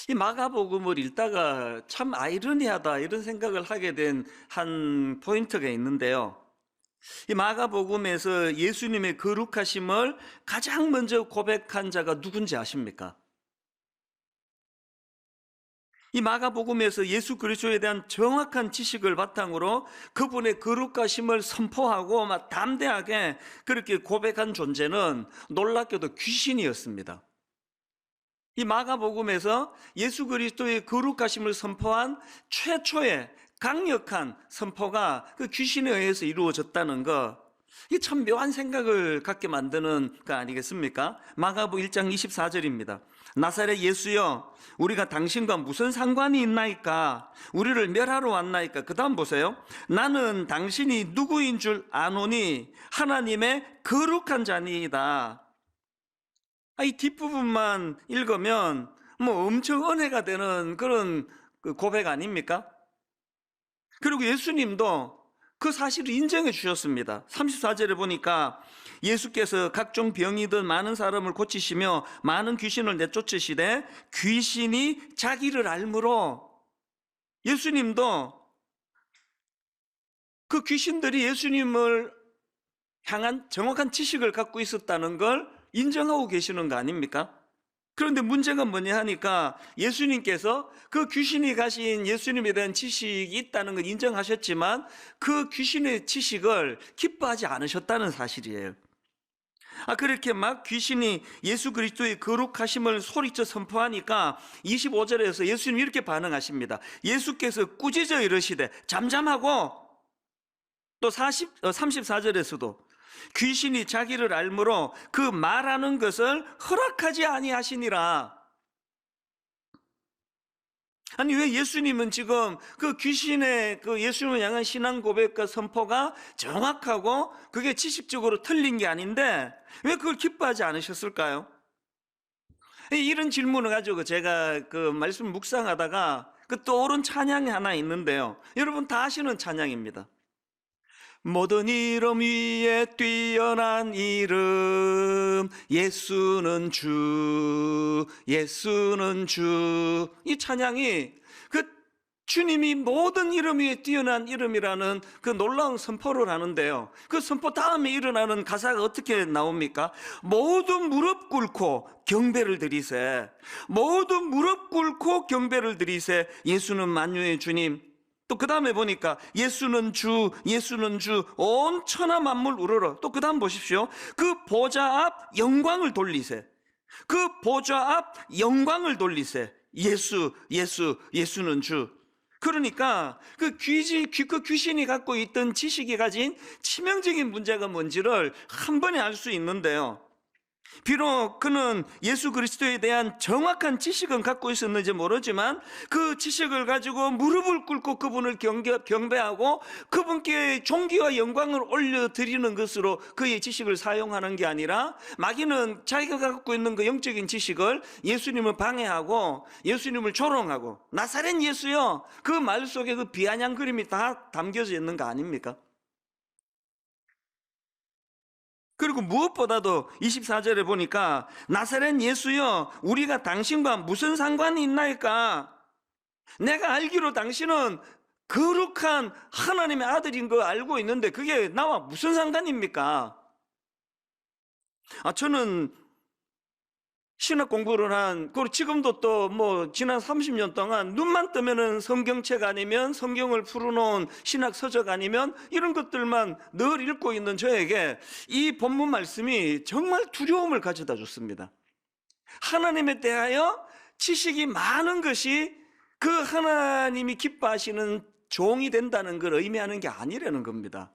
이 마가복음을 읽다가 참 아이러니하다 이런 생각을 하게 된 한 포인트가 있는데요. 이 마가복음에서 예수님의 거룩하심을 가장 먼저 고백한 자가 누군지 아십니까? 이 마가복음에서 예수 그리스도에 대한 정확한 지식을 바탕으로 그분의 거룩하심을 선포하고 막 담대하게 그렇게 고백한 존재는 놀랍게도 귀신이었습니다. 이 마가복음에서 예수 그리스도의 거룩하심을 선포한 최초의 강력한 선포가 그 귀신에 의해서 이루어졌다는 것, 이게 참 묘한 생각을 갖게 만드는 거 아니겠습니까? 마가복음 1장 24절입니다. 나사렛 예수여, 우리가 당신과 무슨 상관이 있나이까? 우리를 멸하러 왔나이까? 그 다음 보세요. 나는 당신이 누구인 줄 아노니 하나님의 거룩한 자니이다. 이 뒷부분만 읽으면 뭐 엄청 은혜가 되는 그런 고백 아닙니까? 그리고 예수님도 그 사실을 인정해 주셨습니다. 34절에 보니까 예수께서 각종 병이든 많은 사람을 고치시며 많은 귀신을 내쫓으시되 귀신이 자기를 알므로, 예수님도 그 귀신들이 예수님을 향한 정확한 지식을 갖고 있었다는 걸 인정하고 계시는 거 아닙니까? 그런데 문제가 뭐냐 하니까 예수님께서 그 귀신이 가신 예수님에 대한 지식이 있다는 걸 인정하셨지만 그 귀신의 지식을 기뻐하지 않으셨다는 사실이에요. 그렇게 막 귀신이 예수 그리스도의 거룩하심을 소리쳐 선포하니까 25절에서 예수님이 이렇게 반응하십니다. 예수께서 꾸짖어 이르시되 잠잠하고, 또 34절에서도 귀신이 자기를 알므로 그 말하는 것을 허락하지 아니하시니라. 아니, 왜 예수님은 지금 그 귀신의 그 예수님을 향한 신앙 고백과 선포가 정확하고 그게 지식적으로 틀린 게 아닌데 왜 그걸 기뻐하지 않으셨을까요? 이런 질문을 가지고 제가 그 말씀 묵상하다가 그 떠오른 찬양이 하나 있는데요. 여러분 다 아시는 찬양입니다. 모든 이름 위에 뛰어난 이름 예수는 주, 예수는 주. 이 찬양이 그 주님이 모든 이름 위에 뛰어난 이름이라는 그 놀라운 선포를 하는데요, 그 선포 다음에 일어나는 가사가 어떻게 나옵니까? 모든 무릎 꿇고 경배를 드리세, 모든 무릎 꿇고 경배를 드리세, 예수는 만유의 주님. 또 그 다음에 보니까 예수는 주, 예수는 주, 온 천하 만물 우러러. 또 그 다음 보십시오. 그 보좌 앞 영광을 돌리세, 그 보좌 앞 영광을 돌리세, 예수, 예수, 예수는 주. 그러니까 그 귀신이 갖고 있던 지식이 가진 치명적인 문제가 뭔지를 한 번에 알 수 있는데요, 비록 그는 예수 그리스도에 대한 정확한 지식은 갖고 있었는지 모르지만 그 지식을 가지고 무릎을 꿇고 그분을 경배하고 그분께 존귀와 영광을 올려드리는 것으로 그의 지식을 사용하는 게 아니라 마귀는 자기가 갖고 있는 그 영적인 지식을 예수님을 방해하고 예수님을 조롱하고, 나사렛 예수여, 그 말 속에 그 비아냥 그림이 다 담겨져 있는 거 아닙니까? 그리고 무엇보다도 24절에 보니까 나사렛 예수여, 우리가 당신과 무슨 상관이 있나이까? 내가 알기로 당신은 거룩한 하나님의 아들인 거 알고 있는데 그게 나와 무슨 상관입니까? 저는 신학 공부를 그리고 지금도 또 뭐 지난 30년 동안 눈만 뜨면은 성경책 아니면 성경을 풀어놓은 신학 서적 아니면 이런 것들만 늘 읽고 있는 저에게 이 본문 말씀이 정말 두려움을 가져다 줬습니다. 하나님에 대하여 지식이 많은 것이 그 하나님이 기뻐하시는 종이 된다는 걸 의미하는 게 아니라는 겁니다.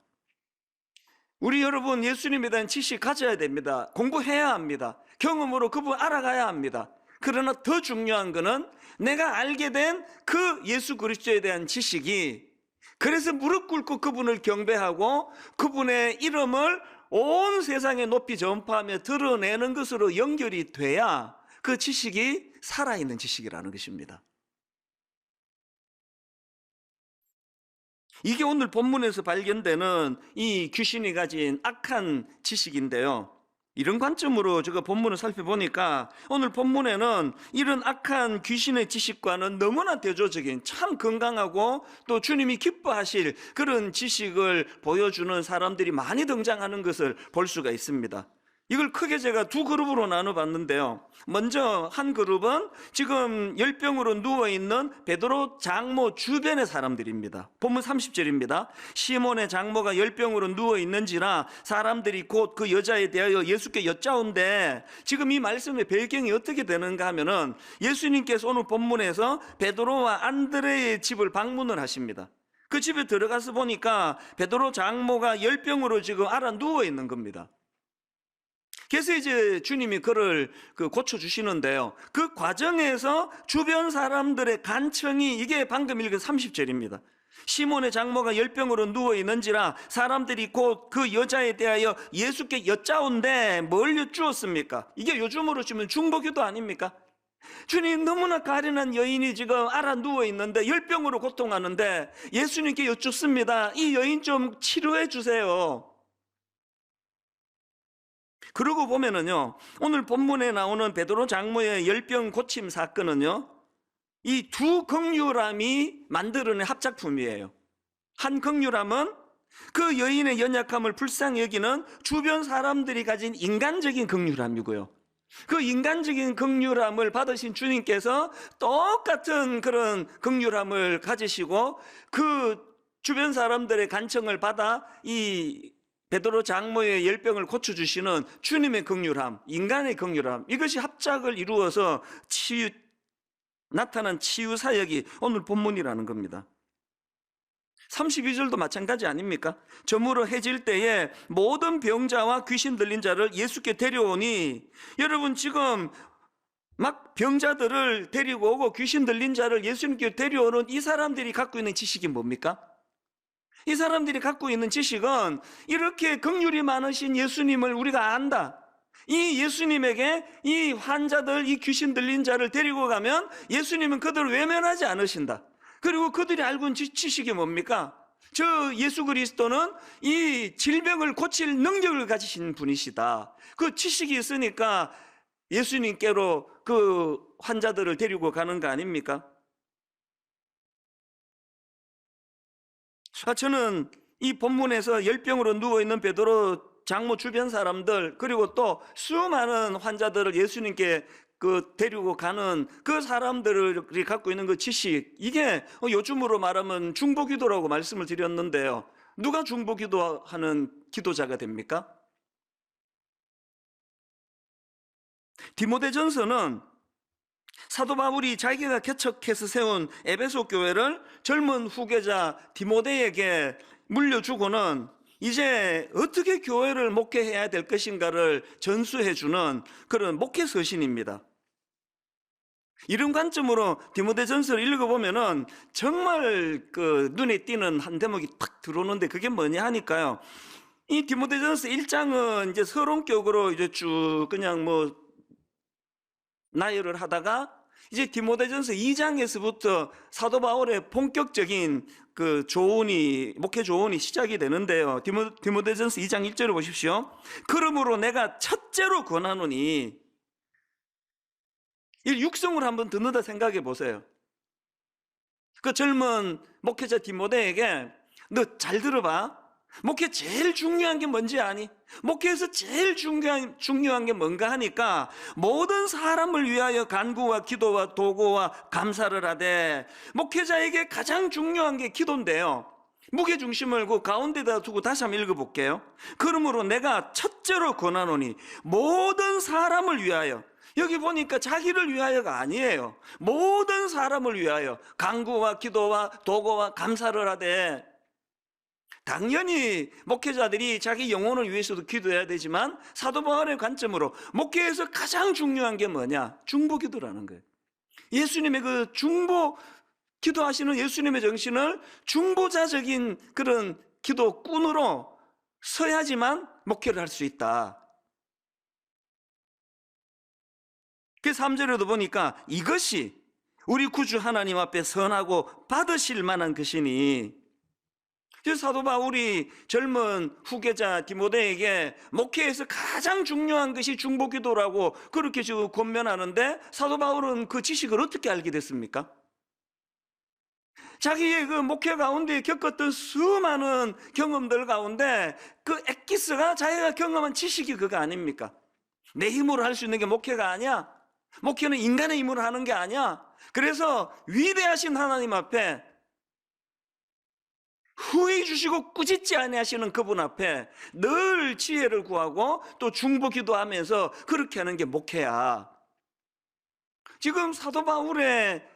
우리 여러분 예수님에 대한 지식 가져야 됩니다. 공부해야 합니다. 경험으로 그분 알아가야 합니다. 그러나 더 중요한 것은 내가 알게 된 그 예수 그리스도에 대한 지식이, 그래서 무릎 꿇고 그분을 경배하고 그분의 이름을 온 세상에 높이 전파하며 드러내는 것으로 연결이 돼야 그 지식이 살아있는 지식이라는 것입니다. 이게 오늘 본문에서 발견되는 이 귀신이 가진 악한 지식인데요, 이런 관점으로 제가 본문을 살펴보니까 오늘 본문에는 이런 악한 귀신의 지식과는 너무나 대조적인 참 건강하고 또 주님이 기뻐하실 그런 지식을 보여주는 사람들이 많이 등장하는 것을 볼 수가 있습니다. 이걸 크게 제가 두 그룹으로 나눠봤는데요. 먼저 한 그룹은 지금 열병으로 누워있는 베드로 장모 주변의 사람들입니다. 본문 30절입니다. 시몬의 장모가 열병으로 누워있는지라 사람들이 곧 그 여자에 대하여 예수께 여짜온데, 지금 이 말씀의 배경이 어떻게 되는가 하면은 예수님께서 오늘 본문에서 베드로와 안드레의 집을 방문을 하십니다. 그 집에 들어가서 보니까 베드로 장모가 열병으로 지금 알아 누워있는 겁니다. 그래서 이제 주님이 그를 고쳐주시는데요. 그 과정에서 주변 사람들의 간청이, 이게 방금 읽은 30절입니다. 시몬의 장모가 열병으로 누워있는지라 사람들이 곧 그 여자에 대하여 예수께 여짜온데, 뭘 여쭈었습니까? 이게 요즘으로 치면 중보기도 아닙니까? 주님, 너무나 가련한 여인이 지금 알아 누워있는데 열병으로 고통하는데 예수님께 여쭙습니다. 이 여인 좀 치료해 주세요. 그러고 보면은요, 오늘 본문에 나오는 베드로 장모의 열병 고침 사건은요, 이 두 극률함이 만들어낸 합작품이에요. 한 극률함은 그 여인의 연약함을 불쌍히 여기는 주변 사람들이 가진 인간적인 극률함이고요, 그 인간적인 극률함을 받으신 주님께서 똑같은 그런 극률함을 가지시고 그 주변 사람들의 간청을 받아 이 베드로 장모의 열병을 고쳐주시는 주님의 긍휼함, 인간의 긍휼함, 이것이 합작을 이루어서 나타난 치유 사역이 오늘 본문이라는 겁니다. 32절도 마찬가지 아닙니까? 저물어 해질 때에 모든 병자와 귀신 들린 자를 예수께 데려오니, 여러분 지금 막 병자들을 데리고 오고 귀신 들린 자를 예수님께 데려오는 이 사람들이 갖고 있는 지식이 뭡니까? 이 사람들이 갖고 있는 지식은 이렇게 긍휼이 많으신 예수님을 우리가 안다. 이 예수님에게 이 환자들, 이 귀신 들린 자를 데리고 가면 예수님은 그들을 외면하지 않으신다. 그리고 그들이 알고 있는 지식이 뭡니까? 저 예수 그리스도는 이 질병을 고칠 능력을 가지신 분이시다. 그 지식이 있으니까 예수님께로 그 환자들을 데리고 가는 거 아닙니까? 저는 이 본문에서 열병으로 누워있는 베드로 장모 주변 사람들, 그리고 또 수많은 환자들을 예수님께 데리고 가는 그 사람들이 갖고 있는 그 지식, 이게 요즘으로 말하면 중보기도라고 말씀을 드렸는데요. 누가 중보기도하는 기도자가 됩니까? 디모데전서는 사도 바울이 자기가 개척해서 세운 에베소 교회를 젊은 후계자 디모데에게 물려주고는 이제 어떻게 교회를 목회해야 될 것인가를 전수해주는 그런 목회 서신입니다. 이런 관점으로 디모데전서를 읽어보면은 정말 눈에 띄는 한 대목이 탁 들어오는데, 그게 뭐냐 하니까요, 이 디모데전서 1장은 이제 서론격으로 이제 쭉 그냥 나열을 하다가 이제 디모데전서 2장에서부터 사도 바울의 본격적인 목회 조언이 시작이 되는데요. 디모데전서 2장 1절을 보십시오. 그러므로 내가 첫째로 권하노니, 이 육성을 한번 듣는다 생각해 보세요. 그 젊은 목회자 디모데에게 너 잘 들어봐. 목회 제일 중요한 게 뭔지 아니? 목회에서 제일 중요한 게 뭔가 하니까 모든 사람을 위하여 간구와 기도와 도구와 감사를 하되, 목회자에게 가장 중요한 게 기도인데요. 무게중심을 그 가운데다 두고 다시 한번 읽어볼게요. 그러므로 내가 첫째로 권하노니 모든 사람을 위하여, 여기 보니까 자기를 위하여가 아니에요. 모든 사람을 위하여 간구와 기도와 도구와 감사를 하되, 당연히 목회자들이 자기 영혼을 위해서도 기도해야 되지만 사도 바울의 관점으로 목회에서 가장 중요한 게 뭐냐? 중보기도라는 거예요. 예수님의 그 기도하시는 예수님의 정신을 중보자적인 그런 기도꾼으로 서야지만 목회를 할 수 있다. 그 3절에도 보니까 이것이 우리 구주 하나님 앞에 선하고 받으실 만한 것이니, 그래서 사도 바울이 젊은 후계자 디모데에게 목회에서 가장 중요한 것이 중보기도라고 그렇게 지금 권면하는데, 사도 바울은 그 지식을 어떻게 알게 됐습니까? 자기의 그 목회 가운데 겪었던 수많은 경험들 가운데 그 엑기스가 자기가 경험한 지식이 그거 아닙니까? 내 힘으로 할 수 있는 게 목회가 아니야. 목회는 인간의 힘으로 하는 게 아니야. 그래서 위대하신 하나님 앞에, 후회 주시고 꾸짖지 아니하시는 그분 앞에 늘 지혜를 구하고 또 중보 기도하면서 그렇게 하는 게 목회야. 지금 사도 바울의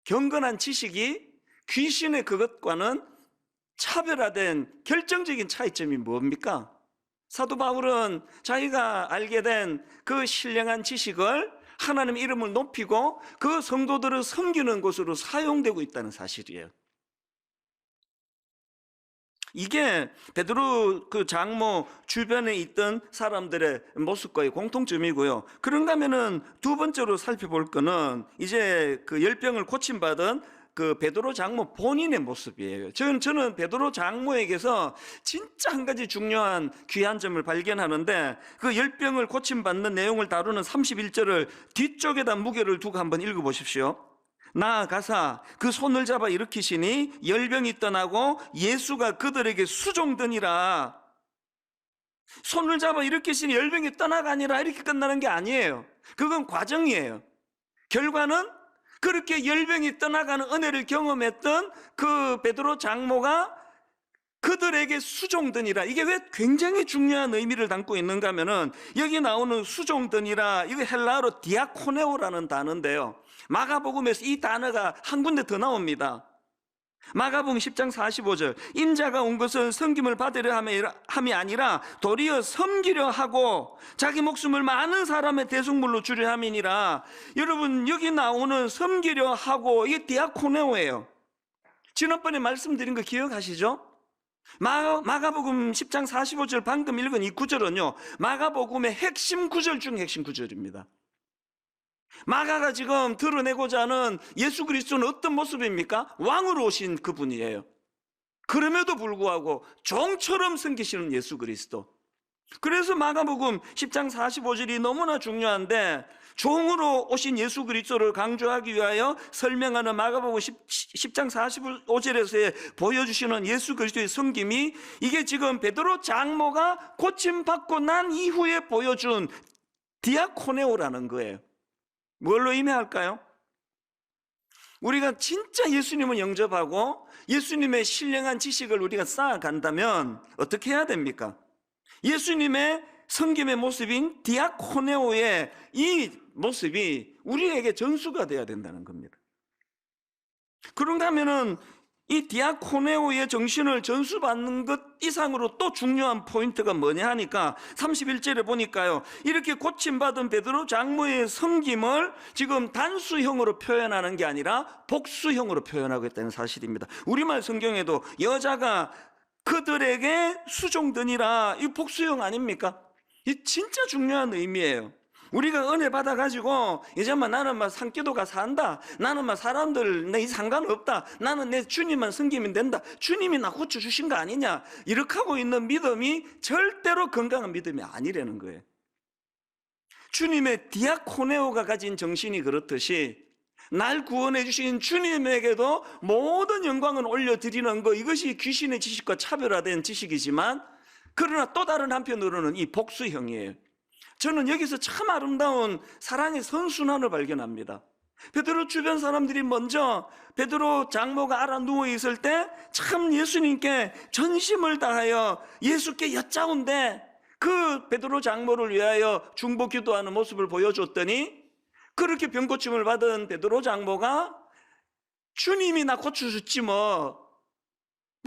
경건한 지식이 귀신의 그것과는 차별화된 결정적인 차이점이 뭡니까? 사도 바울은 자기가 알게 된 그 신령한 지식을 하나님 이름을 높이고 그 성도들을 섬기는 곳으로 사용되고 있다는 사실이에요. 이게 베드로 그 장모 주변에 있던 사람들의 모습과의 공통점이고요. 그런가 하면은 두 번째로 살펴볼 거는 이제 그 열병을 고침받은 그 베드로 장모 본인의 모습이에요. 저는 베드로 장모에게서 진짜 한 가지 중요한 귀한 점을 발견하는데, 그 열병을 고침받는 내용을 다루는 31절을 뒤쪽에다 무게를 두고 한번 읽어보십시오. 나아가사 그 손을 잡아 일으키시니 열병이 떠나고 예수가 그들에게 수종드니라. 손을 잡아 일으키시니 열병이 떠나가니라 이렇게 끝나는 게 아니에요. 그건 과정이에요. 결과는 그렇게 열병이 떠나가는 은혜를 경험했던 그 베드로 장모가 그들에게 수종드니라. 이게 왜 굉장히 중요한 의미를 담고 있는가 하면은, 여기 나오는 수종드니라, 이거 헬라어로 디아코네오라는 단어인데요, 마가복음에서 이 단어가 한 군데 더 나옵니다. 마가복음 10장 45절, 인자가 온 것은 섬김을 받으려 함이 아니라 도리어 섬기려 하고 자기 목숨을 많은 사람의 대속물로 주려 함이니라. 여러분, 여기 나오는 섬기려 하고, 이게 디아코네오예요. 지난번에 말씀드린 거 기억하시죠? 마가복음 10장 45절 방금 읽은 이 구절은요, 마가복음의 핵심 구절 중 핵심 구절입니다. 마가가 지금 드러내고자 하는 예수 그리스도는 어떤 모습입니까? 왕으로 오신 그분이에요. 그럼에도 불구하고 종처럼 섬기시는 예수 그리스도. 그래서 마가복음 10장 45절이 너무나 중요한데, 종으로 오신 예수 그리스도를 강조하기 위하여 설명하는 마가복음 10장 45절에서 보여주시는 예수 그리스도의 섬김이, 이게 지금 베드로 장모가 고침받고 난 이후에 보여준 디아코네오라는 거예요. 뭘로 의미할까요? 우리가 진짜 예수님을 영접하고 예수님의 신령한 지식을 우리가 쌓아간다면 어떻게 해야 됩니까? 예수님의 섬김의 모습인 디아코네오의 이 모습이 우리에게 전수가 되어야 된다는 겁니다. 그런가 하면은 이 디아코네오의 정신을 전수받는 것 이상으로 또 중요한 포인트가 뭐냐 하니까 31절에 보니까요, 이렇게 고침받은 베드로 장모의 섬김을 지금 단수형으로 표현하는 게 아니라 복수형으로 표현하고 있다는 사실입니다. 우리말 성경에도 여자가 그들에게 수종드니라, 이 복수형 아닙니까? 이 진짜 중요한 의미예요. 우리가 은혜 받아가지고 이제 나는 산기도가 산다, 나는 사람들 내 상관없다, 나는 내 주님만 섬기면 된다, 주님이 나 고쳐주신 거 아니냐, 이렇게 하고 있는 믿음이 절대로 건강한 믿음이 아니라는 거예요. 주님의 디아코네오가 가진 정신이 그렇듯이 날 구원해 주신 주님에게도 모든 영광은 올려드리는 것, 이것이 귀신의 지식과 차별화된 지식이지만, 그러나 또 다른 한편으로는 이 복수형이에요. 저는 여기서 참 아름다운 사랑의 선순환을 발견합니다. 베드로 주변 사람들이 먼저 베드로 장모가 알아 누워 있을 때 참 예수님께 전심을 다하여 예수께 여짜온데, 그 베드로 장모를 위하여 중보 기도하는 모습을 보여줬더니, 그렇게 병고침을 받은 베드로 장모가 주님이 나 고쳐줬지 뭐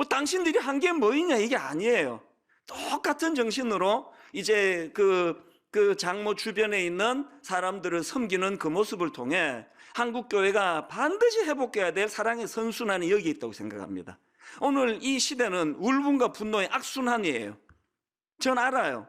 당신들이 한 게 뭐이냐, 이게 아니에요. 똑같은 정신으로 이제 그 장모 주변에 있는 사람들을 섬기는 그 모습을 통해 한국교회가 반드시 회복해야 될 사랑의 선순환이 여기 있다고 생각합니다. 오늘 이 시대는 울분과 분노의 악순환이에요. 전 알아요.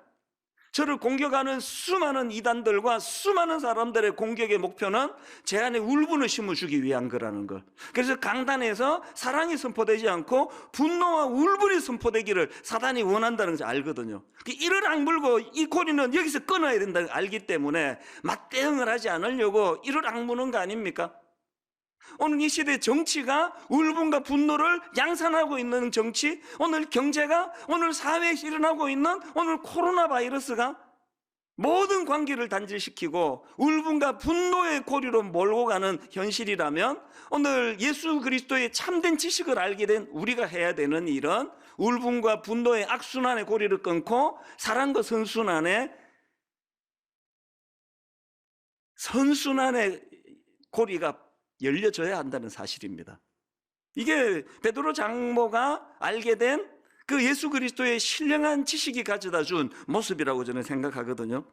저를 공격하는 수많은 이단들과 수많은 사람들의 공격의 목표는 제 안에 울분을 심어주기 위한 거라는 걸. 그래서 강단에서 사랑이 선포되지 않고 분노와 울분이 선포되기를 사단이 원한다는 것을 알거든요. 이를 악물고 이 고리는 여기서 끊어야 된다는 걸 알기 때문에 맞대응을 하지 않으려고 이를 악무는 거 아닙니까? 오늘 이 시대 정치가 울분과 분노를 양산하고 있는 정치, 오늘 경제가, 오늘 사회에서 일어나고 있는 오늘 코로나 바이러스가 모든 관계를 단절시키고 울분과 분노의 고리로 몰고 가는 현실이라면 오늘 예수 그리스도의 참된 지식을 알게 된 우리가 해야 되는 일은 울분과 분노의 악순환의 고리를 끊고 사랑과 선순환의 고리가 열려져야 한다는 사실입니다. 이게 베드로 장모가 알게 된 그 예수 그리스도의 신령한 지식이 가져다 준 모습이라고 저는 생각하거든요.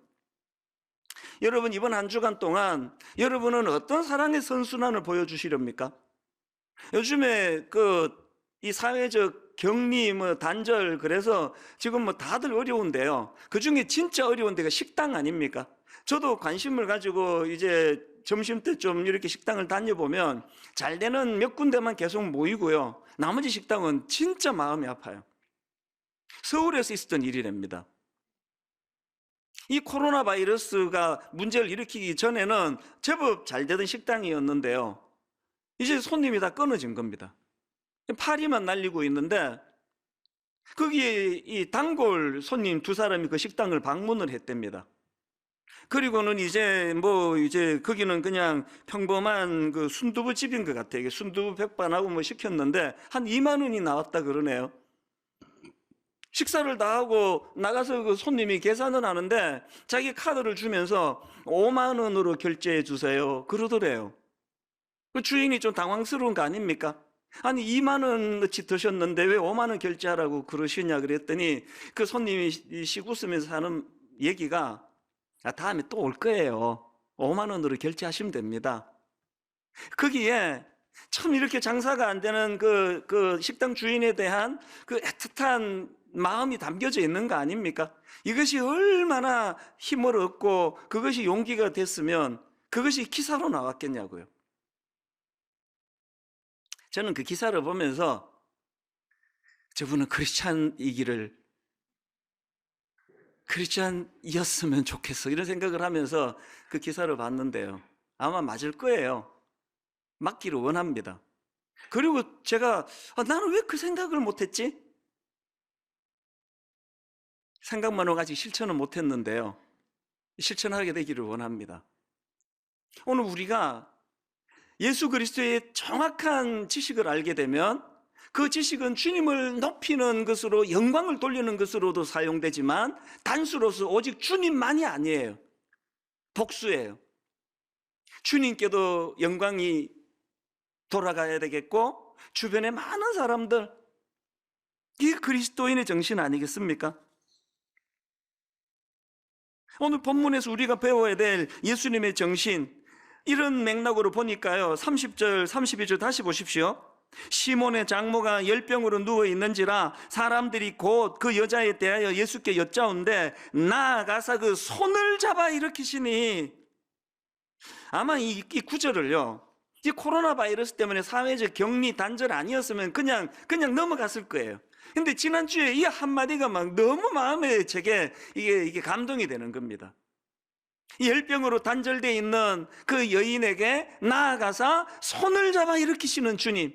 여러분, 이번 한 주간 동안 여러분은 어떤 사랑의 선순환을 보여주시렵니까? 요즘에 이 사회적 격리, 단절, 그래서 지금 다들 어려운데요. 그 중에 진짜 어려운 데가 식당 아닙니까? 저도 관심을 가지고 이제 점심때 좀 이렇게 식당을 다녀보면 잘 되는 몇 군데만 계속 모이고요. 나머지 식당은 진짜 마음이 아파요. 서울에서 있었던 일이랍니다. 이 코로나 바이러스가 문제를 일으키기 전에는 제법 잘 되던 식당이었는데요. 이제 손님이 다 끊어진 겁니다. 파리만 날리고 있는데 거기에 이 단골 손님 두 사람이 그 식당을 방문을 했답니다. 그리고는 이제 거기는 그냥 평범한 그 순두부집인 것 같아요. 순두부 백반하고 시켰는데 한 2만 원이 나왔다 그러네요. 식사를 다 하고 나가서 그 손님이 계산을 하는데 자기 카드를 주면서 5만 원으로 결제해 주세요 그러더래요. 그 주인이 좀 당황스러운 거 아닙니까? 아니 2만 원어치 드셨는데 왜 5만 원 결제하라고 그러시냐 그랬더니 그 손님이 씩 웃으면서 하는 얘기가 다음에 또 올 거예요. 5만 원으로 결제하시면 됩니다. 거기에 참 이렇게 장사가 안 되는 그 식당 주인에 대한 그 애틋한 마음이 담겨져 있는 거 아닙니까? 이것이 얼마나 힘을 얻고 그것이 용기가 됐으면 그것이 기사로 나왔겠냐고요. 저는 그 기사를 보면서 저분은 크리스찬이었으면 좋겠어 이런 생각을 하면서 그 기사를 봤는데요. 아마 맞을 거예요. 맞기를 원합니다. 그리고 제가 나는 왜 그 생각을 못했지? 생각만 하고 아직 실천은 못했는데요. 실천하게 되기를 원합니다. 오늘 우리가 예수 그리스도의 정확한 지식을 알게 되면 그 지식은 주님을 높이는 것으로 영광을 돌리는 것으로도 사용되지만 단수로서 오직 주님만이 아니에요. 복수예요. 주님께도 영광이 돌아가야 되겠고 주변에 많은 사람들, 이게 그리스도인의 정신 아니겠습니까? 오늘 본문에서 우리가 배워야 될 예수님의 정신, 이런 맥락으로 보니까요 30절 32절 다시 보십시오. 시몬의 장모가 열병으로 누워있는지라 사람들이 곧 그 여자에 대하여 예수께 여짜온데 나아가사 그 손을 잡아 일으키시니, 아마 이 구절을요 이 코로나 바이러스 때문에 사회적 격리 단절 아니었으면 그냥 넘어갔을 거예요. 근데 지난주에 이 한마디가 막 너무 마음에 제게 이게 감동이 되는 겁니다. 열병으로 단절되어 있는 그 여인에게 나아가서 손을 잡아 일으키시는 주님.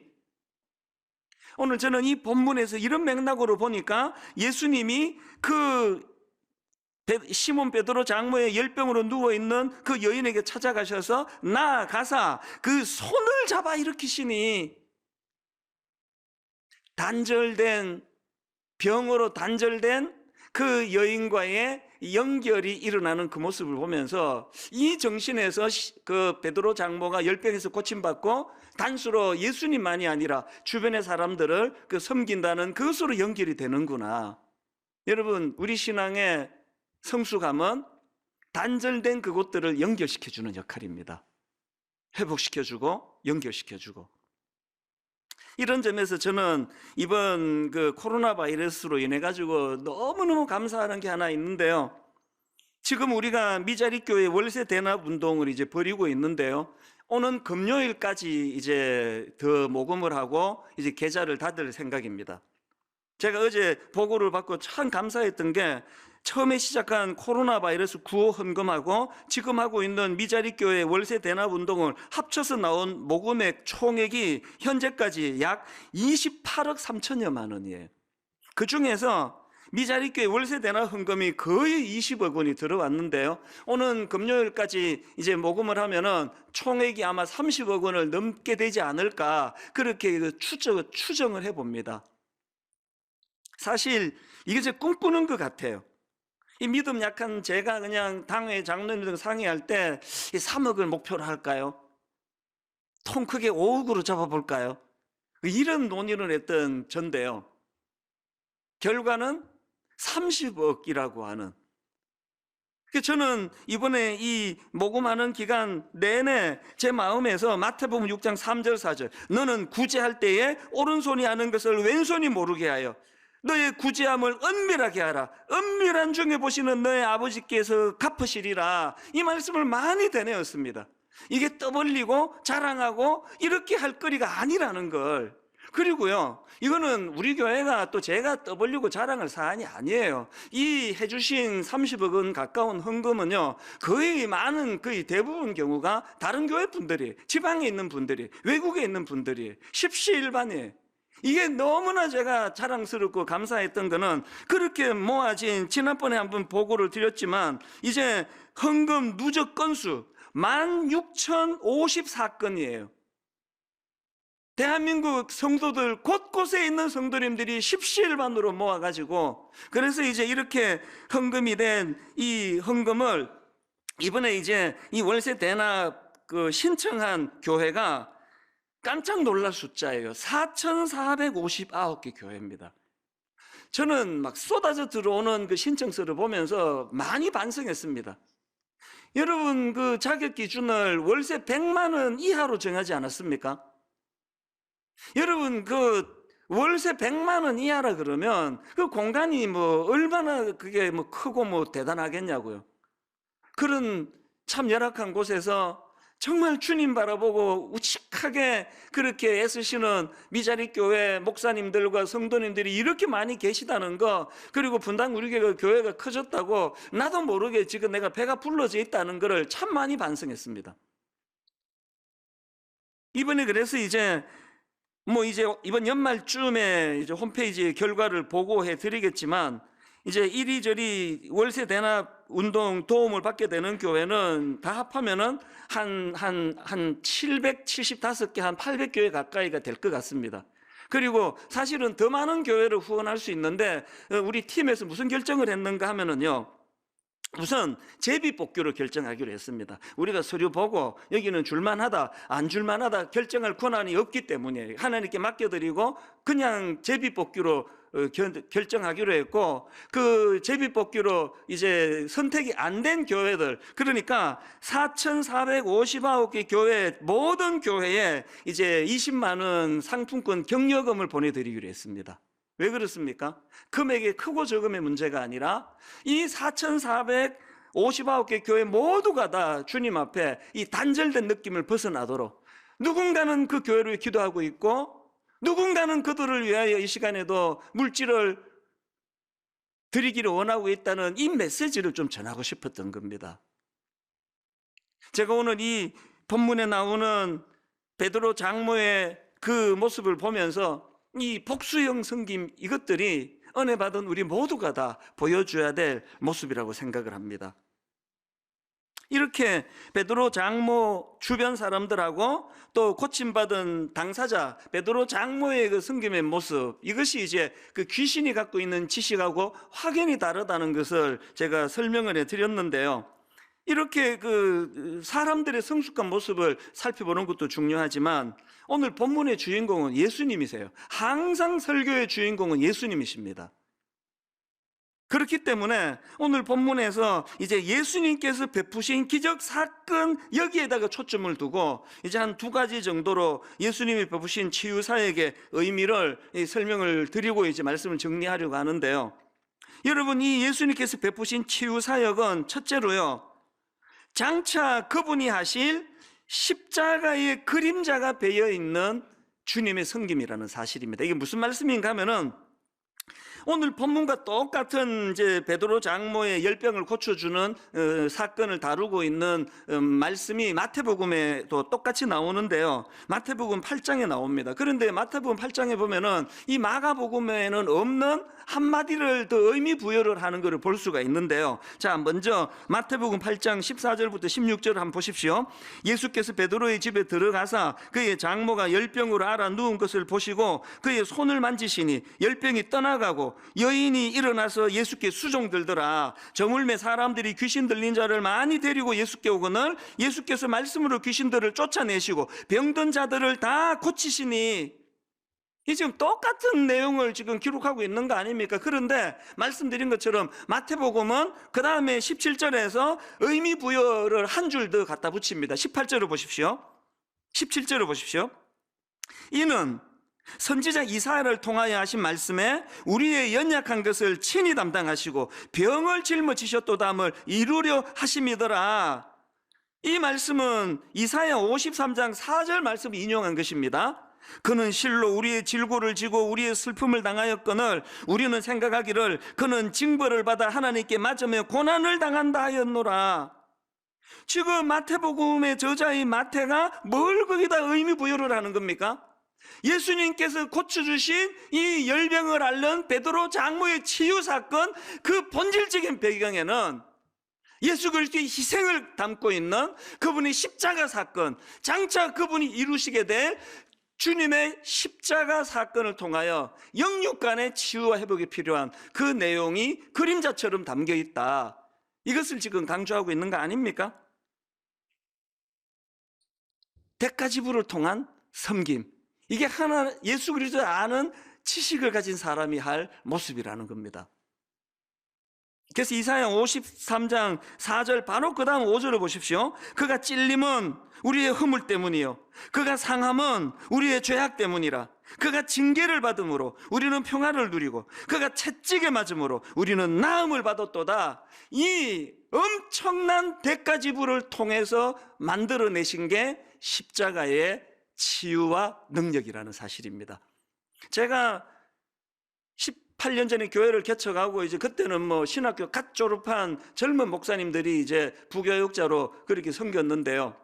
오늘 저는 이 본문에서 이런 맥락으로 보니까 예수님이 그 시몬 베드로 장모의 열병으로 누워있는 그 여인에게 찾아가셔서 나아가사 그 손을 잡아 일으키시니, 병으로 단절된 그 여인과의 연결이 일어나는 그 모습을 보면서 이 정신에서 그 베드로 장모가 열병에서 고침받고 단수로 예수님만이 아니라 주변의 사람들을 섬긴다는 그것으로 연결이 되는구나. 여러분, 우리 신앙의 성숙함은 단절된 그것들을 연결시켜주는 역할입니다. 회복시켜주고 연결시켜주고. 이런 점에서 저는 이번 그 코로나 바이러스로 인해 가지고 너무너무 감사하는 게 하나 있는데요. 지금 우리가 미자립교회 월세 대납 운동을 이제 벌이고 있는데요. 오는 금요일까지 이제 더 모금을 하고 이제 계좌를 닫을 생각입니다. 제가 어제 보고를 받고 참 감사했던 게 처음에 시작한 코로나 바이러스 구호 헌금하고 지금 하고 있는 미자립교회 월세 대납 운동을 합쳐서 나온 모금액 총액이 현재까지 약 28억 3천여만 원이에요. 그 중에서 미자립교회 월세 대납 헌금이 거의 20억 원이 들어왔는데요. 오는 금요일까지 이제 모금을 하면은 총액이 아마 30억 원을 넘게 되지 않을까 그렇게 추정을 해봅니다. 사실 이게 제 꿈꾸는 것 같아요. 이 믿음 약한 제가 그냥 당회 장로님들 상의할 때 3억을 목표로 할까요? 통 크게 5억으로 잡아볼까요? 이런 논의를 했던 전데요. 결과는 30억이라고 하는. 저는 이번에 이 모금하는 기간 내내 제 마음에서 마태복음 6장 3절 4절 너는 구제할 때에 오른손이 하는 것을 왼손이 모르게 하여 너의 구제함을 은밀하게 하라. 은밀한 중에 보시는 너의 아버지께서 갚으시리라. 이 말씀을 많이 되뇌었습니다. 이게 떠벌리고 자랑하고 이렇게 할 거리가 아니라는 걸. 그리고요, 이거는 우리 교회가 또 제가 떠벌리고 자랑할 사안이 아니에요. 이 해주신 30억 원 가까운 헌금은요, 거의 대부분 경우가 다른 교회 분들이, 지방에 있는 분들이, 외국에 있는 분들이 십시일반이에요. 이게 너무나 제가 자랑스럽고 감사했던 거는 그렇게 모아진, 지난번에 한번 보고를 드렸지만 이제 헌금 누적 건수 16,054건이에요. 대한민국 성도들 곳곳에 있는 성도님들이 십시일반으로 모아가지고, 그래서 이제 이렇게 헌금이 된 이 헌금을 이번에 이제 이 월세 대납 신청한 교회가 깜짝 놀랄 숫자예요. 4,459개 교회입니다. 저는 막 쏟아져 들어오는 그 신청서를 보면서 많이 반성했습니다. 여러분, 그 자격 기준을 월세 100만 원 이하로 정하지 않았습니까? 여러분, 그 월세 100만 원 이하라 그러면 그 공간이 얼마나 그게 크고 대단하겠냐고요. 그런 참 열악한 곳에서 정말 주님 바라보고 우직하게 그렇게 애쓰시는 미자립교회 목사님들과 성도님들이 이렇게 많이 계시다는 거, 그리고 분당 우리 교회가 커졌다고 나도 모르게 지금 내가 배가 불러져 있다는 거를 참 많이 반성했습니다. 이번에 그래서 이제 이번 연말쯤에 이제 홈페이지 결과를 보고해 드리겠지만, 이제 이리저리 월세 대납 운동 도움을 받게 되는 교회는 다 합하면은 한 775개, 한 800교회 가까이가 될 것 같습니다. 그리고 사실은 더 많은 교회를 후원할 수 있는데, 우리 팀에서 무슨 결정을 했는가 하면은요, 우선 제비뽑기로 결정하기로 했습니다. 우리가 서류 보고 여기는 줄만하다, 안 줄만하다 결정할 권한이 없기 때문에 하나님께 맡겨드리고 그냥 제비뽑기로 결정하기로 했고, 그 제비뽑기로 이제 선택이 안 된 교회들, 그러니까 4,459개 교회, 모든 교회에 이제 20만 원 상품권 격려금을 보내드리기로 했습니다. 왜 그렇습니까? 금액이 크고 적음의 문제가 아니라 이 4,459개 교회 모두가 다 주님 앞에 이 단절된 느낌을 벗어나도록, 누군가는 그 교회를 기도하고 있고 누군가는 그들을 위하여 이 시간에도 물질을 드리기를 원하고 있다는 이 메시지를 좀 전하고 싶었던 겁니다. 제가 오늘 이 본문에 나오는 베드로 장모의 그 모습을 보면서 이 복수형 섬김, 이것들이 은혜 받은 우리 모두가 다 보여줘야 될 모습이라고 생각을 합니다. 이렇게 베드로 장모 주변 사람들하고 또 고침받은 당사자 베드로 장모의 그 섬김의 모습, 이것이 이제 그 귀신이 갖고 있는 지식하고 확연히 다르다는 것을 제가 설명을 해드렸는데요. 이렇게 그 사람들의 성숙한 모습을 살펴보는 것도 중요하지만 오늘 본문의 주인공은 예수님이세요. 항상 설교의 주인공은 예수님이십니다. 그렇기 때문에 오늘 본문에서 이제 예수님께서 베푸신 기적 사건, 여기에다가 초점을 두고 이제 한 2가지 정도로 예수님이 베푸신 치유 사역의 의미를 설명을 드리고 이제 말씀을 정리하려고 하는데요. 여러분, 이 예수님께서 베푸신 치유 사역은 첫째로요, 장차 그분이 하실 십자가의 그림자가 배어 있는 주님의 섬김이라는 사실입니다. 이게 무슨 말씀인가 하면은, 오늘 본문과 똑같은 이제 베드로 장모의 열병을 고쳐주는 사건을 다루고 있는 말씀이 마태복음에도 똑같이 나오는데요. 마태복음 8장에 나옵니다. 그런데 마태복음 8장에 보면은 이 마가복음에는 없는 한마디를 더 의미 부여를 하는 것을 볼 수가 있는데요. 자, 먼저 마태복음 8장 14절부터 16절을 한번 보십시오. 예수께서 베드로의 집에 들어가사 그의 장모가 열병으로 앓아 누운 것을 보시고 그의 손을 만지시니 열병이 떠나가고 여인이 일어나서 예수께 수종들더라. 저물매 사람들이 귀신 들린 자를 많이 데리고 예수께 오거늘 예수께서 말씀으로 귀신들을 쫓아내시고 병든 자들을 다 고치시니, 이 지금 똑같은 내용을 지금 기록하고 있는 거 아닙니까? 그런데 말씀드린 것처럼 마태복음은 그 다음에 17절에서 의미 부여를 한 줄 더 갖다 붙입니다. 18절을 보십시오. 17절을 보십시오. 이는 선지자 이사야를 통하여 하신 말씀에 우리의 연약한 것을 친히 담당하시고 병을 짊어지셨도다함을 이루려 하심이더라. 이 말씀은 이사야 53장 4절 말씀을 인용한 것입니다. 그는 실로 우리의 질고를 지고 우리의 슬픔을 당하였거늘 우리는 생각하기를 그는 징벌을 받아 하나님께 맞으며 고난을 당한다 하였노라. 지금 마태복음의 저자인 마태가 뭘 거기다 의미 부여를 하는 겁니까? 예수님께서 고쳐주신 이 열병을 앓는 베드로 장모의 치유 사건, 그 본질적인 배경에는 예수 그리스도의 희생을 담고 있는 그분의 십자가 사건, 장차 그분이 이루시게 될 주님의 십자가 사건을 통하여 영육 간의 치유와 회복이 필요한 그 내용이 그림자처럼 담겨 있다. 이것을 지금 강조하고 있는 거 아닙니까? 대가지불을 통한 섬김, 이게 하나 예수 그리스도를 아는 지식을 가진 사람이 할 모습이라는 겁니다. 그래서 이사야 53장 4절 바로 그 다음 5절을 보십시오. 그가 찔림은 우리의 허물 때문이요 그가 상함은 우리의 죄악 때문이라. 그가 징계를 받음으로 우리는 평화를 누리고 그가 채찍에 맞음으로 우리는 나음을 받았도다. 이 엄청난 대가지불을 통해서 만들어내신 게 십자가의 치유와 능력이라는 사실입니다. 제가 18년 전에 교회를 개척하고 이제 그때는 뭐 신학교 갓 졸업한 젊은 목사님들이 이제 부교육자로 그렇게 섬겼는데요.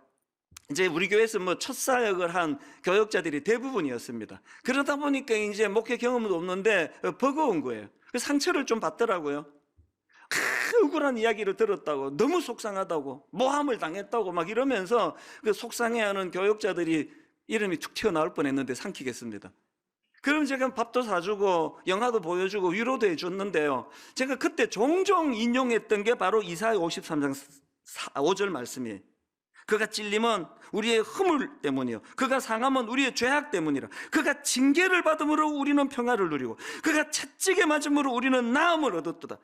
이제 우리 교회에서 뭐 첫 사역을 한 교역자들이 대부분이었습니다. 그러다 보니까 이제 목회 경험도 없는데 버거운 거예요. 상처를 좀 받더라고요. 억울한 이야기를 들었다고, 너무 속상하다고, 모함을 당했다고 막 이러면서 그 속상해하는 교역자들이 이름이 툭 튀어나올 뻔했는데 삼키겠습니다. 그럼 제가 밥도 사주고 영화도 보여주고 위로도 해줬는데요, 제가 그때 종종 인용했던 게 바로 이사야 53장 5절 말씀이에요. 그가 찔림은 우리의 허물 때문이요 그가 상함은 우리의 죄악 때문이라. 그가 징계를 받음으로 우리는 평화를 누리고 그가 채찍에 맞음으로 우리는 나음을 얻었도다.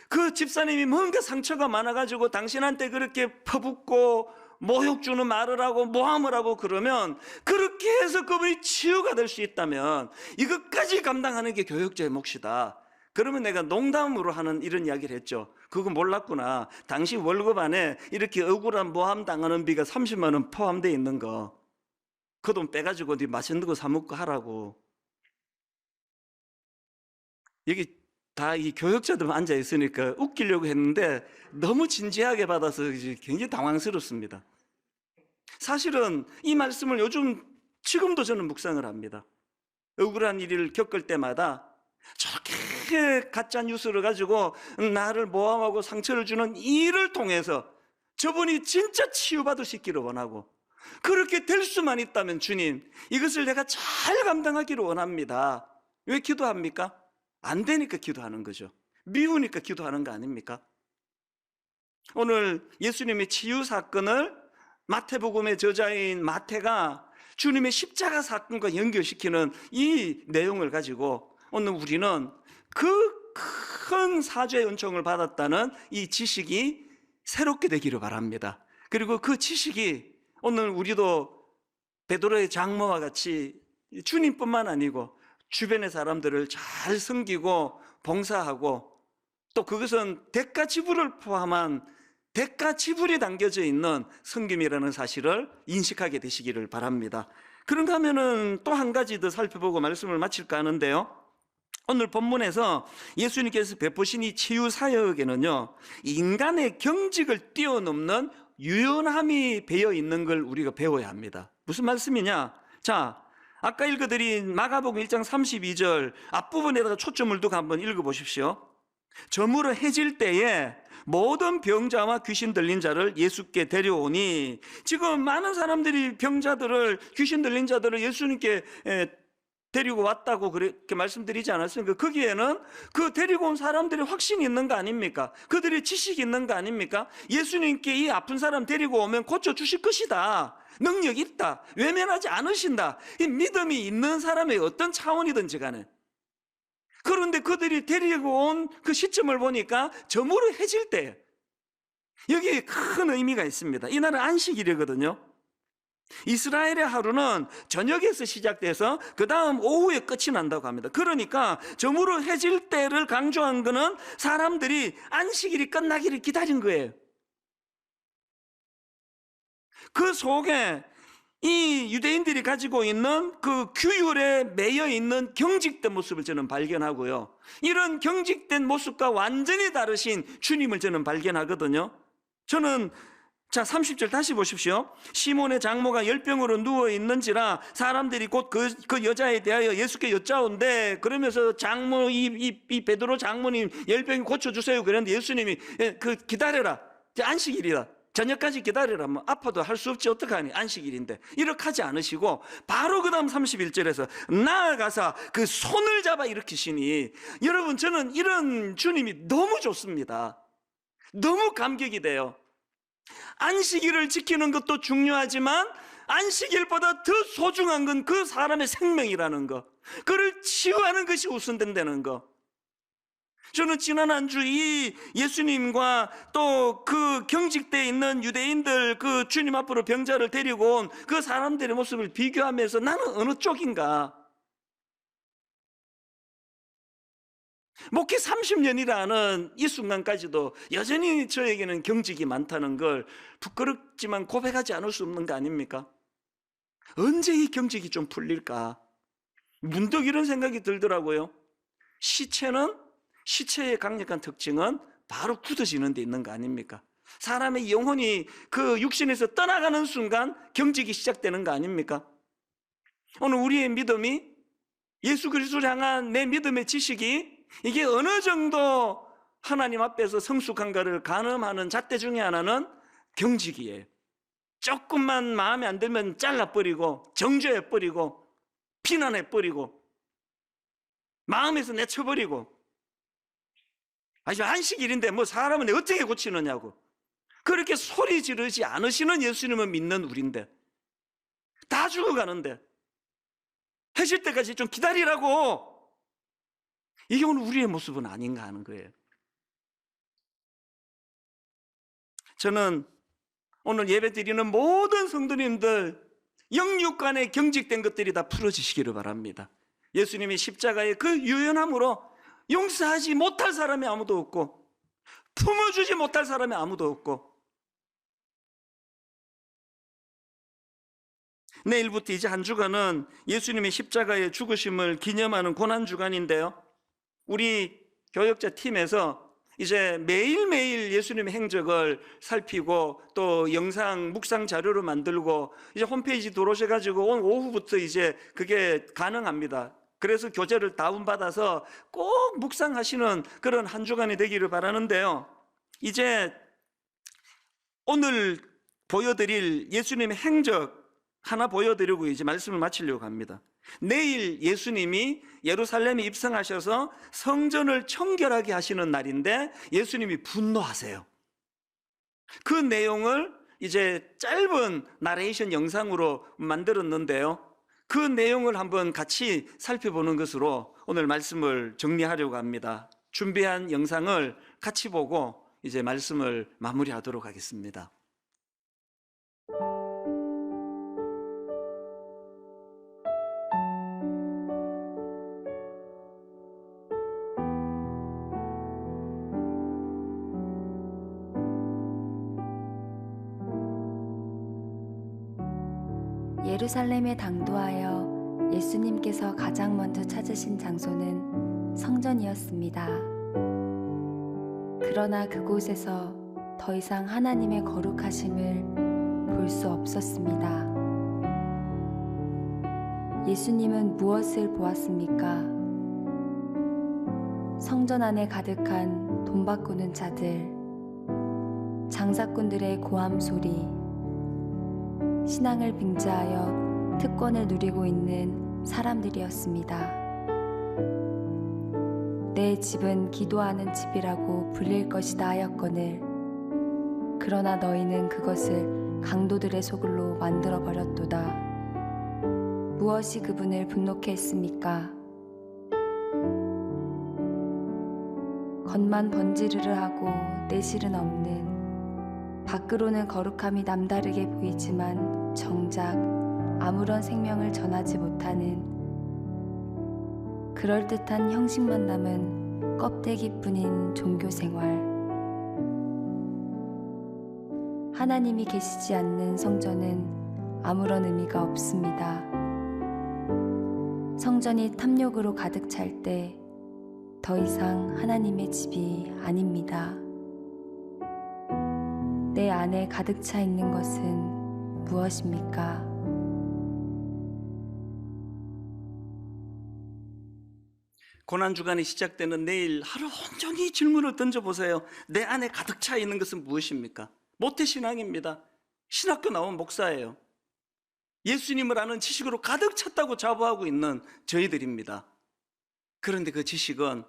그 집사님이 뭔가 상처가 많아가지고 당신한테 그렇게 퍼붓고 모욕 주는 말을 하고 모함을 하고 그러면, 그렇게 해서 그분이 치유가 될 수 있다면 이것까지 감당하는 게 교역자의 몫이다. 그러면 내가 농담으로 하는 이런 이야기를 했죠. 그거 몰랐구나. 당신 월급 안에 이렇게 억울한 모함 당하는 비가 30만 원 포함되어 있는 거, 그 돈 빼가지고 네 맛있는 거 사 먹고 하라고. 여기 다 이 교역자들만 앉아 있으니까 웃기려고 했는데 너무 진지하게 받아서 굉장히 당황스럽습니다. 사실은 이 말씀을 지금도 저는 묵상을 합니다. 억울한 일을 겪을 때마다 저렇게 가짜 뉴스를 가지고 나를 모함하고 상처를 주는 일을 통해서 저분이 진짜 치유받을 수 있기를 원하고, 그렇게 될 수만 있다면 주님, 이것을 내가 잘 감당하기를 원합니다. 왜 기도합니까? 안 되니까 기도하는 거죠. 미우니까 기도하는 거 아닙니까? 오늘 예수님의 치유 사건을 마태복음의 저자인 마태가 주님의 십자가 사건과 연결시키는 이 내용을 가지고 오늘 우리는 그 큰 사죄의 은총을 받았다는 이 지식이 새롭게 되기를 바랍니다. 그리고 그 지식이 오늘 우리도 베드로의 장모와 같이 주님뿐만 아니고 주변의 사람들을 잘 섬기고 봉사하고 또 그것은 대가 지불을 포함한 대가 지불이 담겨져 있는 성김이라는 사실을 인식하게 되시기를 바랍니다. 그런가 하면은 또 한 가지 더 살펴보고 말씀을 마칠까 하는데요. 오늘 본문에서 예수님께서 베푸신 이 치유 사역에는요, 인간의 경직을 뛰어넘는 유연함이 배어 있는 걸 우리가 배워야 합니다. 무슨 말씀이냐? 자, 아까 읽어드린 마가복음 1장 32절 앞부분에다가 초점을 두고 한번 읽어보십시오. 저물어 해질 때에 모든 병자와 귀신 들린 자를 예수께 데려오니, 지금 많은 사람들이 병자들을, 귀신 들린 자들을 예수님께 데리고 왔다고 그렇게 말씀드리지 않았습니까? 거기에는 그 데리고 온 사람들이 확신이 있는 거 아닙니까? 그들이 지식이 있는 거 아닙니까? 예수님께 이 아픈 사람 데리고 오면 고쳐주실 것이다, 능력이 있다, 외면하지 않으신다, 이 믿음이 있는 사람의 어떤 차원이든지 간에. 그런데 그들이 데리고 온 그 시점을 보니까 저물어 해질 때, 여기에 큰 의미가 있습니다. 이날은 안식일이거든요. 이스라엘의 하루는 저녁에서 시작돼서 그 다음 오후에 끝이 난다고 합니다. 그러니까 저물어 해질 때를 강조한 거는 사람들이 안식일이 끝나기를 기다린 거예요. 그 속에 이 유대인들이 가지고 있는 그 규율에 매여 있는 경직된 모습을 저는 발견하고요, 이런 경직된 모습과 완전히 다르신 주님을 저는 발견하거든요. 저는 자 30절 다시 보십시오. 시몬의 장모가 열병으로 누워있는지라 사람들이 곧 그 여자에 대하여 예수께 여짜온대. 그러면서 장모 이 베드로 장모님 열병이 고쳐주세요 그랬는데 예수님이 기다려라, 이제 안식일이다, 저녁까지 기다려라, 뭐 아파도 할 수 없지 어떡하니, 안식일인데. 이렇게 하지 않으시고 바로 그 다음 31절에서 나아가서 그 손을 잡아 일으키시니, 여러분 저는 이런 주님이 너무 좋습니다. 너무 감격이 돼요. 안식일을 지키는 것도 중요하지만 안식일보다 더 소중한 건 그 사람의 생명이라는 거, 그를 치유하는 것이 우선된다는 거. 저는 지난 한 주 이 예수님과 또 그 경직되어 있는 유대인들, 그 주님 앞으로 병자를 데리고 온 그 사람들의 모습을 비교하면서 나는 어느 쪽인가? 목회 30년이라는 이 순간까지도 여전히 저에게는 경직이 많다는 걸 부끄럽지만 고백하지 않을 수 없는 거 아닙니까? 언제 이 경직이 좀 풀릴까? 문득 이런 생각이 들더라고요. 시체의 강력한 특징은 바로 굳어지는 데 있는 거 아닙니까? 사람의 영혼이 그 육신에서 떠나가는 순간 경직이 시작되는 거 아닙니까? 오늘 우리의 믿음이, 예수 그리스도를 향한 내 믿음의 지식이 이게 어느 정도 하나님 앞에서 성숙한가를 가늠하는 잣대 중에 하나는 경직이에요. 조금만 마음에 안 들면 잘라버리고 정죄해버리고 비난해버리고 마음에서 내쳐버리고, 아주 안식일인데 뭐 사람은 어떻게 고치느냐고 그렇게 소리 지르지 않으시는 예수님을 믿는 우리인데, 다 죽어가는데 해질 때까지 좀 기다리라고, 이게 오늘 우리의 모습은 아닌가 하는 거예요. 저는 오늘 예배 드리는 모든 성도님들 영육간에 경직된 것들이 다 풀어지시기를 바랍니다. 예수님이 십자가의 그 유연함으로 용서하지 못할 사람이 아무도 없고 품어주지 못할 사람이 아무도 없고, 내일부터 이제 한 주간은 예수님의 십자가의 죽으심을 기념하는 고난주간인데요, 우리 교역자 팀에서 이제 매일매일 예수님의 행적을 살피고 또 영상 묵상 자료로 만들고 이제 홈페이지 들어오셔가지고 오늘 오후부터 이제 그게 가능합니다. 그래서 교재를 다운받아서 꼭 묵상하시는 그런 한 주간이 되기를 바라는데요, 이제 오늘 보여드릴 예수님의 행적 하나 보여드리고 이제 말씀을 마치려고 합니다. 내일 예수님이 예루살렘에 입성하셔서 성전을 청결하게 하시는 날인데 예수님이 분노하세요. 그 내용을 이제 짧은 나레이션 영상으로 만들었는데요, 그 내용을 한번 같이 살펴보는 것으로 오늘 말씀을 정리하려고 합니다. 준비한 영상을 같이 보고 이제 말씀을 마무리하도록 하겠습니다. 예루살렘에 당도하여 예수님께서 가장 먼저 찾으신 장소는 성전이었습니다. 그러나 그곳에서 더 이상 하나님의 거룩하심을 볼 수 없었습니다. 예수님은 무엇을 보았습니까? 성전 안에 가득한 돈 바꾸는 자들, 장사꾼들의 고함 소리, 신앙을 빙자하여 특권을 누리고 있는 사람들이었습니다. 내 집은 기도하는 집이라고 불릴 것이다 하였거늘, 그러나 너희는 그것을 강도들의 소굴로 만들어버렸도다. 무엇이 그분을 분노케 했습니까? 겉만 번지르르 하고 내실은 없는, 밖으로는 거룩함이 남다르게 보이지만 정작 아무런 생명을 전하지 못하는, 그럴듯한 형식만 남은 껍데기뿐인 종교생활. 하나님이 계시지 않는 성전은 아무런 의미가 없습니다. 성전이 탐욕으로 가득 찰 때 더 이상 하나님의 집이 아닙니다. 내 안에 가득 차 있는 것은 무엇입니까? 고난주간이 시작되는 내일 하루 온종일 질문을 던져보세요. 내 안에 가득 차 있는 것은 무엇입니까? 모태신앙입니다. 신학교 나온 목사예요. 예수님을 아는 지식으로 가득 찼다고 자부하고 있는 저희들입니다. 그런데 그 지식은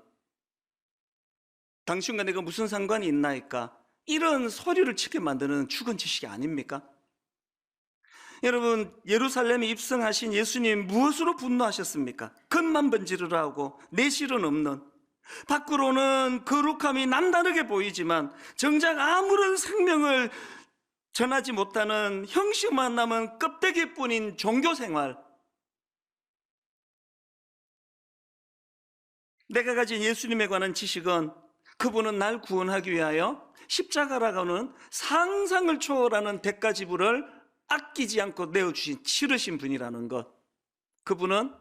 당신과 내가 무슨 상관이 있나이까? 이런 소리를 치게 만드는 죽은 지식이 아닙니까? 여러분, 예루살렘에 입성하신 예수님 무엇으로 분노하셨습니까? 겉만 번지르르 하고 내실은 없는, 밖으로는 거룩함이 남다르게 보이지만 정작 아무런 생명을 전하지 못하는 형식만 남은 껍데기뿐인 종교생활. 내가 가진 예수님에 관한 지식은 그분은 날 구원하기 위하여 십자가라고 하는 상상을 초월하는 대가 지불을 아끼지 않고 내어주신 치르신 분이라는 것. 그분은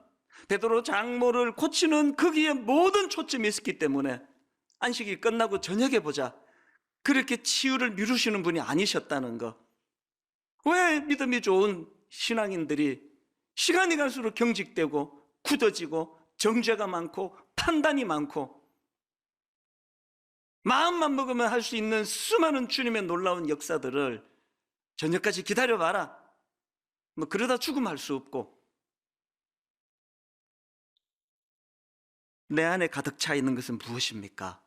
베드로 장모를 고치는 거기에 모든 초점이 있었기 때문에 안식이 끝나고 저녁에 보자, 그렇게 치유를 미루시는 분이 아니셨다는 것. 왜 믿음이 좋은 신앙인들이 시간이 갈수록 경직되고 굳어지고 정죄가 많고 판단이 많고 마음만 먹으면 할 수 있는 수많은 주님의 놀라운 역사들을 저녁까지 기다려봐라, 뭐 그러다 죽음할 수 없고. 내 안에 가득 차 있는 것은 무엇입니까?